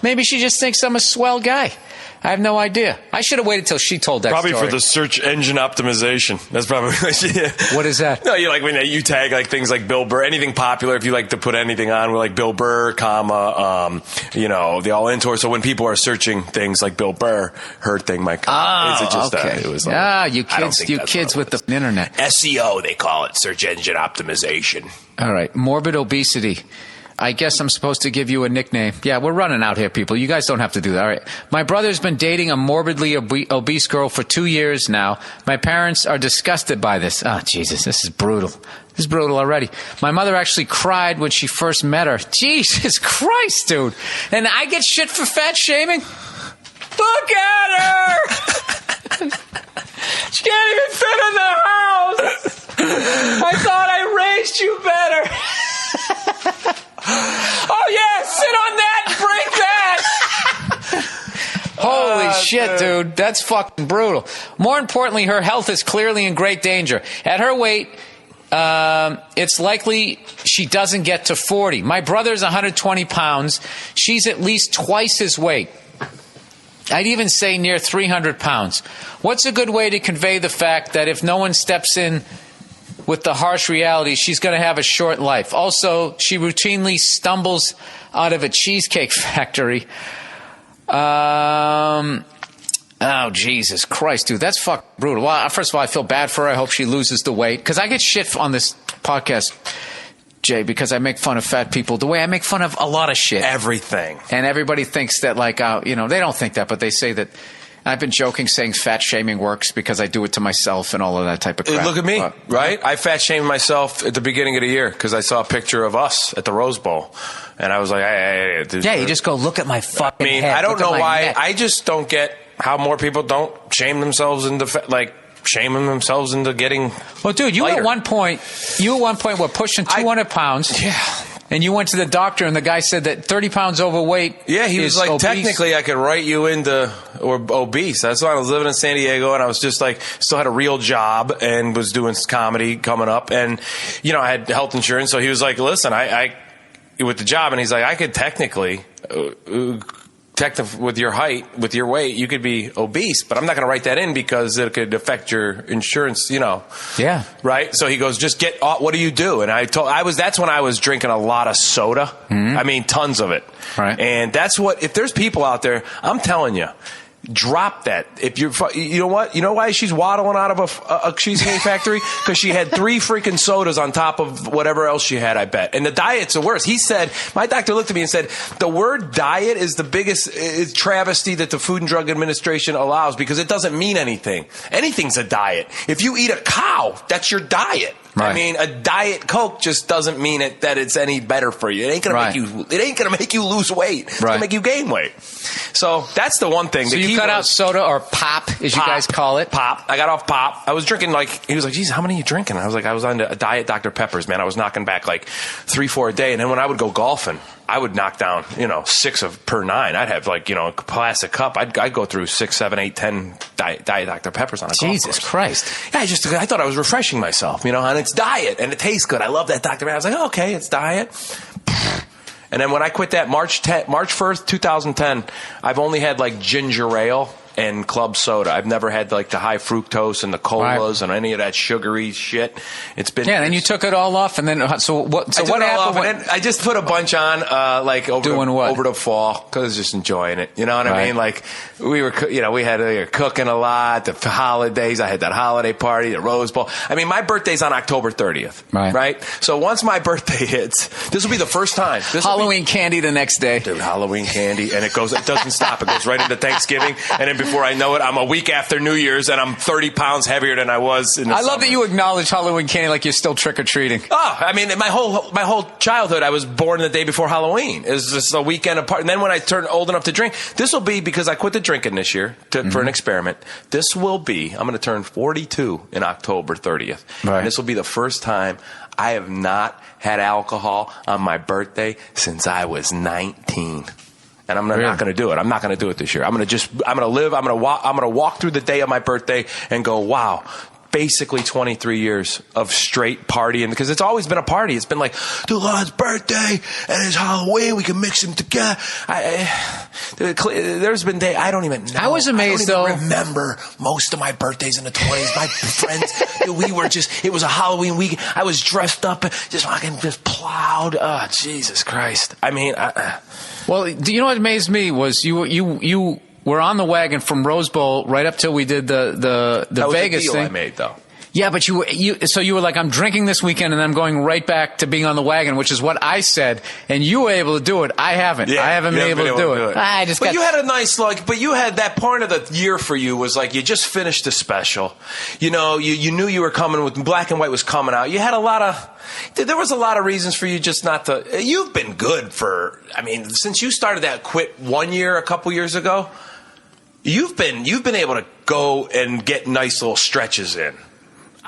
Maybe she just thinks I'm a swell guy. I have no idea. I should have waited till she told that probably story. For the search engine optimization. That's probably What is that? No, you like when you tag like things like Bill Burr, anything popular. If you like to put anything on, we're like Bill Burr, the All In Tour. So when people are searching things like Bill Burr, her thing might come. Okay. It was like, you kids with the internet. SEO, they call it, search engine optimization. All right, morbid obesity. I guess I'm supposed to give you a nickname. Yeah, we're running out here, people. You guys don't have to do that. All right. My brother's been dating a morbidly obese girl for 2 years now. My parents are disgusted by this. Oh, Jesus, this is brutal. This is brutal already. My mother actually cried when she first met her. Jesus Christ, dude. And I get shit for fat shaming? Look at her! She can't even fit in the house! I thought I raised you better! Oh, yeah, sit on that and break that. Holy shit, dude. That's fucking brutal. More importantly, her health is clearly in great danger. At her weight, it's likely she doesn't get to 40. My brother's 120 pounds. She's at least twice his weight. I'd even say near 300 pounds. What's a good way to convey the fact that if no one steps in with the harsh reality, she's going to have a short life? Also, she routinely stumbles out of a cheesecake factory. Oh, Jesus Christ, dude. That's fucking brutal. Well, first of all, I feel bad for her. I hope she loses the weight. Because I get shit on this podcast, Jay, because I make fun of fat people the way I make fun of a lot of shit. Everything. And everybody thinks that, like, they don't think that, but they say that. I've been joking saying fat shaming works because I do it to myself and all of that type of crap. Look at me, right? I fat shamed myself at the beginning of the year because I saw a picture of us at the Rose Bowl. And I was like, hey, yeah, you just go, look at my fucking head. I don't know why. Neck. I just don't get how more people don't shame themselves into, shaming themselves into getting Well, dude, you lighter. at one point were pushing 200 pounds. Yeah. And you went to the doctor, and the guy said that 30 pounds overweight. Yeah, he was like, obese. technically, I could write you into obese. That's why I was living in San Diego, and I was just like, still had a real job and was doing comedy coming up, and I had health insurance. So he was like, listen, I with the job, and he's like, I could technically. With your height, with your weight, you could be obese, but I'm not going to write that in because it could affect your insurance, Yeah. Right? So he goes, just what do you do? And that's when I was drinking a lot of soda. Mm-hmm. I mean, tons of it. Right. And that's if there's people out there, I'm telling you, drop that. If you know what? You know why she's waddling out of a cheesecake factory? Because she had 3 freaking sodas on top of whatever else she had, I bet. And the diet's the worst. He said, my doctor looked at me and said, the word diet is the biggest travesty that the Food and Drug Administration allows because it doesn't mean anything. Anything's a diet. If you eat a cow, that's your diet. Right. I mean, a Diet Coke just doesn't mean that it's any better for you. It ain't gonna make you lose weight. It's gonna make you gain weight. So that's the one thing. So you cut out soda or pop, as you guys call it. Pop. I got off pop. I was drinking he was like, geez, how many are you drinking? I was like, I was on a Diet Dr. Pepper's, man. I was knocking back 3-4 a day. And then when I would go golfing, I would knock down, 6 per 9. I'd have a plastic cup. I'd go through 6, 7, 8, 10 Diet Dr. Peppers on a golf course. Jesus Christ. Yeah, I thought I was refreshing myself, and it's diet and it tastes good. I love that Dr. Pepper. I was like, okay, it's diet. And then when I quit that March 1st, 2010, I've only had ginger ale and club soda. I've never had the high fructose and the colas and any of that sugary shit. It's been and then you took it all off, and then what happened? And I just put a bunch on over the fall because I was just enjoying it. You know what I mean? We were cooking a lot. The holidays, I had that holiday party, the Rose Bowl. I mean, my birthday's on October 30th, right? So once my birthday hits, this will be the first time. Halloween candy the next day, dude. Halloween candy, and it doesn't stop. It goes right into Thanksgiving, and then before I know it, I'm a week after New Year's, and I'm 30 pounds heavier than I was in the summer. Love that you acknowledge Halloween candy like you're still trick-or-treating. Oh, I mean, my whole childhood, I was born the day before Halloween. It was just a weekend apart. And then when I turned old enough to drink, this will be, because I quit the drinking this year for an experiment, this will be, I'm going to turn 42 in October 30th. Right. And this will be the first time I have not had alcohol on my birthday since I was 19. And I'm not going to do it. I'm not going to do it this year. I'm going to walk through the day of my birthday and go, wow, basically 23 years of straight partying, because it's always been a party. It's been like, Dulan's birthday and his Halloween, we can mix them together. There's been days I don't even know. I was amazed, though. I don't even remember most of my birthdays in the 20s. My friends, it was a Halloween week. I was dressed up, just fucking just plowed. Oh, Jesus Christ. I mean, well, do you know what amazed me was you were on the wagon from Rose Bowl right up till we did the that was Vegas a deal thing. I made, though. Yeah, but so you were like, I'm drinking this weekend and I'm going right back to being on the wagon, which is what I said, and you were able to do it. I haven't. Yeah, I haven't been able to do it. But you had a nice, but you had that point of the year for you was like you just finished a special. You know, you knew you were coming with Black and White was coming out. You had there was a lot of reasons for you just not to. You've been good since you started that quit 1 year, a couple years ago. You've been able to go and get nice little stretches in.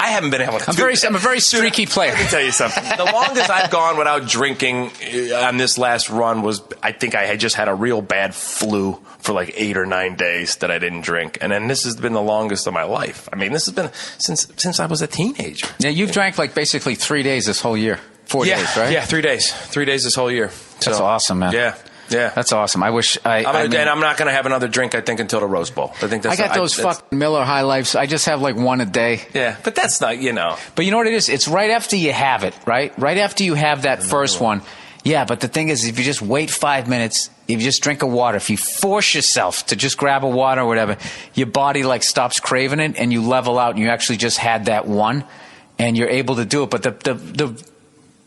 I haven't been able to. I'm a very streaky player. Let me tell you something. The longest I've gone without drinking on this last run was, I think I had just had a real bad flu for like 8 or 9 days that I didn't drink, and then this has been the longest of my life. I mean, this has been since I was a teenager. Yeah, you've drank like basically 3 days this whole year. 4 days, right? Yeah, 3 days. 3 days this whole year. That's awesome, man. Yeah. Yeah, that's awesome. I wish and I'm not going to have another drink, I think, until the Rose Bowl. I think that's. I got those fucking Miller High Lifes. I just have like one a day. Yeah, but that's not, But you know what it is? It's right after you have it, right? Right after you have that first one. Yeah, but the thing is, if you just wait 5 minutes, if you just drink a water, if you force yourself to just grab a water or whatever, your body like stops craving it and you level out and you actually just had that one and you're able to do it. But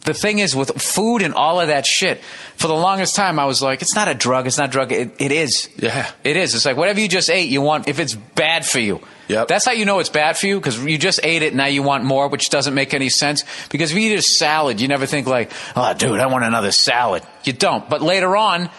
the thing is, with food and all of that shit, for the longest time, I was like, it's not a drug. It's not a drug. It is. Yeah. It is. It's like whatever you just ate, you want, if it's bad for you. Yep. That's how you know it's bad for you, because you just ate it, now you want more, which doesn't make any sense. Because if you eat a salad, you never think like, oh, dude, I want another salad. You don't. But later on,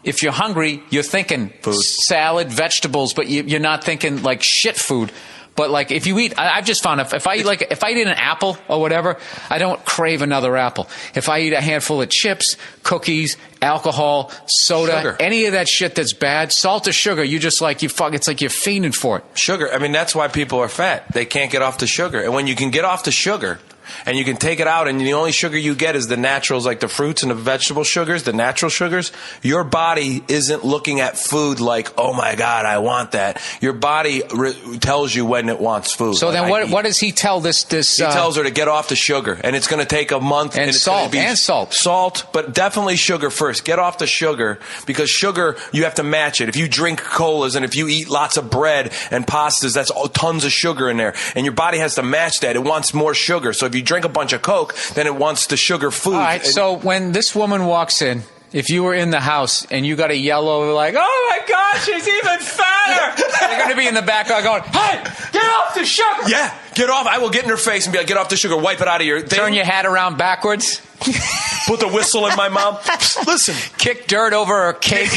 if you're hungry, you're thinking food. Salad, vegetables, but you're not thinking like shit food. But like if you eat, I've just found if I eat an apple or whatever, I don't crave another apple. If I eat a handful of chips, cookies, alcohol, soda, sugar. Any of that shit that's bad, salt or sugar, you just like it's like you're fiending for it. Sugar. I mean, that's why people are fat. They can't get off the sugar. And when you can get off the sugar and you can take it out, and the only sugar you get is the naturals, like the fruits and the vegetable sugars, the natural sugars, your body isn't looking at food like, oh my God, I want that. Your body tells you when it wants food. So then what does he tell this? He tells her to get off the sugar, and it's going to take a month. And salt. Salt, but definitely sugar first. Get off the sugar, because sugar, you have to match it. If you drink colas and if you eat lots of bread and pastas, that's tons of sugar in there. And your body has to match that. It wants more sugar. So if you drink a bunch of Coke, then it wants the sugar food. All right, so when this woman walks in, if you were in the house and you got a yellow, like, oh my God, she's even fatter, you're going to be in the background going, hey, get off the sugar. Yeah, get off. I will get in her face and be like, get off the sugar, wipe it out of your thing. Turn your hat around backwards. Put the whistle in my mouth. Listen. Kick dirt over her cake.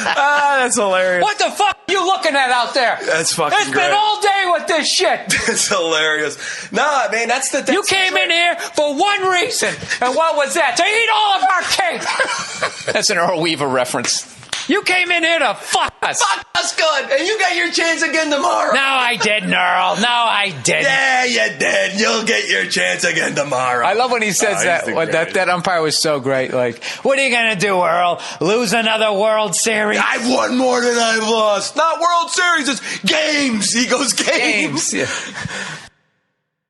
That's hilarious. What the fuck are you looking at out there? That's fucking It's great. been all day with this shit. That's hilarious. No, man, that's you came in here for one reason. And what was that? To eat all of our cake. That's an Earl Weaver reference. You came in here to fuck us. Fuck us good. And you got your chance again tomorrow. No, I didn't, Earl. No, I didn't. Yeah, you did. You'll get your chance again tomorrow. I love when he says that. That umpire was so great. Like, what are you going to do, Earl? Lose another World Series? I've won more than I've lost. Not World Series. It's games. He goes games. Yeah.